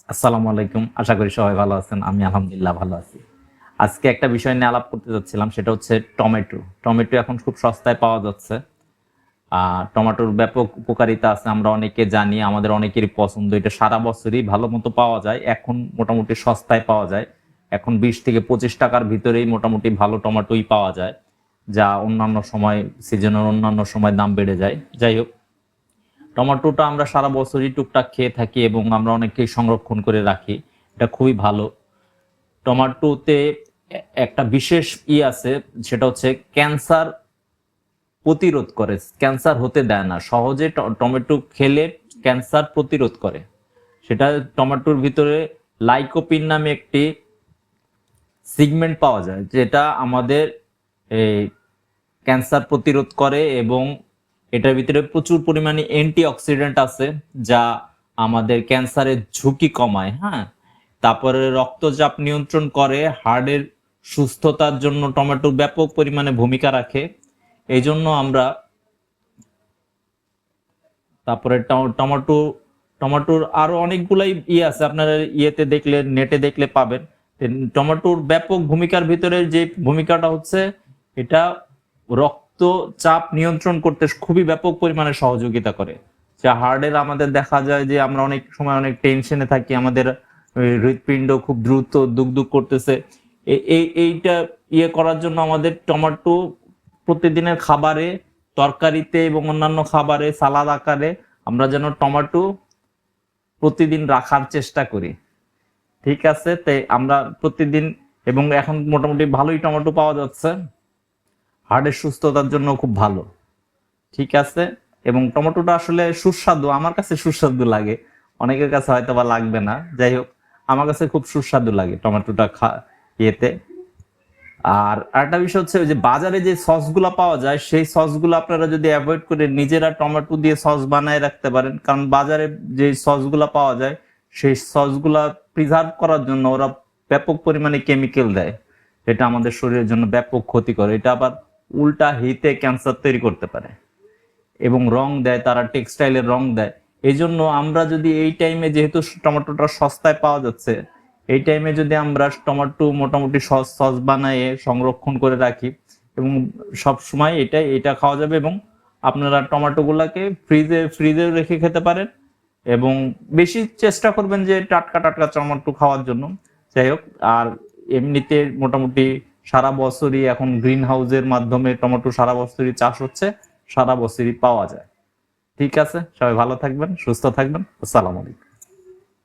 আসসালামু আলাইকুম। আশা করি সবাই ভালো আছেন। আমি আলহামদুলিল্লাহ ভালো আছি। আজকে একটা বিষয় নিয়ে আলাপ করতে যাচ্ছিলাম, সেটা হচ্ছে টমেটো। টমেটো এখন খুব সস্তায় পাওয়া যাচ্ছে। টমেটোর ব্যাপক উপকারিতা আছে, আমরা অনেকে জানি, আমাদের অনেকেরই পছন্দ। এটা সারা বছরই ভালো মতো পাওয়া যায়। এখন মোটামুটি সস্তায় পাওয়া যায়। এখন 20 থেকে 25 টাকার ভিতরেই মোটামুটি ভালো টমেটোই পাওয়া যায়, যা অন্যান্য সময়, সিজনের অন্যান্য সময় দাম বেড়ে যায়। যাই হোক, টমেটোটা আমরা সারা বছরই টুকটাক খেয়ে থাকি এবং আমরা অনেকেই সংরক্ষণ করে রাখি। এটা খুবই ভালো। টমেটোতে একটা বিশেষ আছে, সেটা হচ্ছে ক্যান্সার প্রতিরোধ করে, ক্যান্সার হতে দেয় না। সহজে টমেটো খেলে ক্যান্সার প্রতিরোধ করে। সেটা টমেটোর ভিতরে লাইকোপিন নামে একটি সিগমেন্ট পাওয়া যায়, যেটা আমাদের এই ক্যান্সার প্রতিরোধ করে এবং এটার ভিতরে প্রচুর পরিমাণে অ্যান্টিঅক্সিডেন্ট আছে, যা আমাদের ক্যান্সারের ঝুঁকি কমায়। হ্যাঁ, তারপরে রক্তচাপ নিয়ন্ত্রণ করে, হার্টের সুস্থতার জন্য টমেটো ব্যাপক পরিমাণে ভূমিকা রাখে। এই জন্য আমরা তারপরে টমেটো, টমেটোর আরো অনেকগুলাই আছে, আপনারা দেখলে, নেটে দেখলে পাবেন। টমেটোর ব্যাপক ভূমিকার ভিতরে যে ভূমিকাটা হচ্ছে, এটা রক্তচাপ নিয়ন্ত্রণ করতে খুবই ব্যাপক পরিমাণে সহযোগিতা করে। যা হার্টের, আমাদের দেখা যায় যে আমরা অনেক সময় অনেক টেনশনে থাকি, আমাদের হৃৎপিণ্ড খুব দ্রুত দুক দুক করতেছে। এইটা করার জন্য আমাদের টমেটো প্রতিদিনের খাবারে, তরকারিতে এবং অন্যান্য খাবারে, সালাদ আকারে আমরা যেন টমেটো প্রতিদিন রাখার চেষ্টা করি। ঠিক আছে, তাই আমরা প্রতিদিন, এবং এখন মোটামুটি ভালোই টমেটো পাওয়া যাচ্ছে, হার্টের সুস্থতার জন্য খুব ভালো। ঠিক আছে, এবং টমেটোটা আসলে সুস্বাদু, আমার কাছে সুস্বাদু লাগে, অনেকের কাছে হয়তো বা লাগবে না। যাই হোক, আমার কাছে খুব সুস্বাদু লাগে টমেটোটা ইয়েতে। আর আরেকটা বিষয় হচ্ছে, ওই যে বাজারে যে সসগুলা পাওয়া যায়, সেই সসগুলো আপনারা যদি অ্যাভয়েড করে নিজেরা টমেটো দিয়ে সস বানায় রাখতে পারেন। কারণ বাজারে যে সসগুলা পাওয়া যায়, সেই সসগুলা প্রিজার্ভ করার জন্য ওরা ব্যাপক পরিমাণে কেমিক্যাল দেয়, যেটা আমাদের শরীরের জন্য ব্যাপক ক্ষতিকর। এটা আবার উল্টা হিতে ক্যান্সার তৈরি করতে পারে। এবং রং দেয়, তারা টেক্সটাইলের রং দেয়। এই জন্য আমরা যদি এই টাইমে, যেহেতু টমেটোটা সস্তায় পাওয়া যাচ্ছে, এই টাইমে যদি আমরা টমেটো মোটামুটি সস সস বানিয়ে সংরক্ষণ করে রাখি, এবং সব সময় এটা খাওয়া যাবে। এবং আপনারা টমেটো গুলাকে ফ্রিজে রেখে খেতে পারেন, এবং বেশি চেষ্টা করবেন যে টাটকা টাটকা টমেটো খাওয়ার জন্য। যাই হোক, আর এমনিতে মোটামুটি সারা বছরই এখন গ্রিন হাউসের মাধ্যমে টমেটো সারা বছরই চাষ হচ্ছে, সারা বছরই পাওয়া যায়। ঠিক আছে, সবাই ভালো থাকবেন, সুস্থ থাকবেন। আসসালামু আলাইকুম।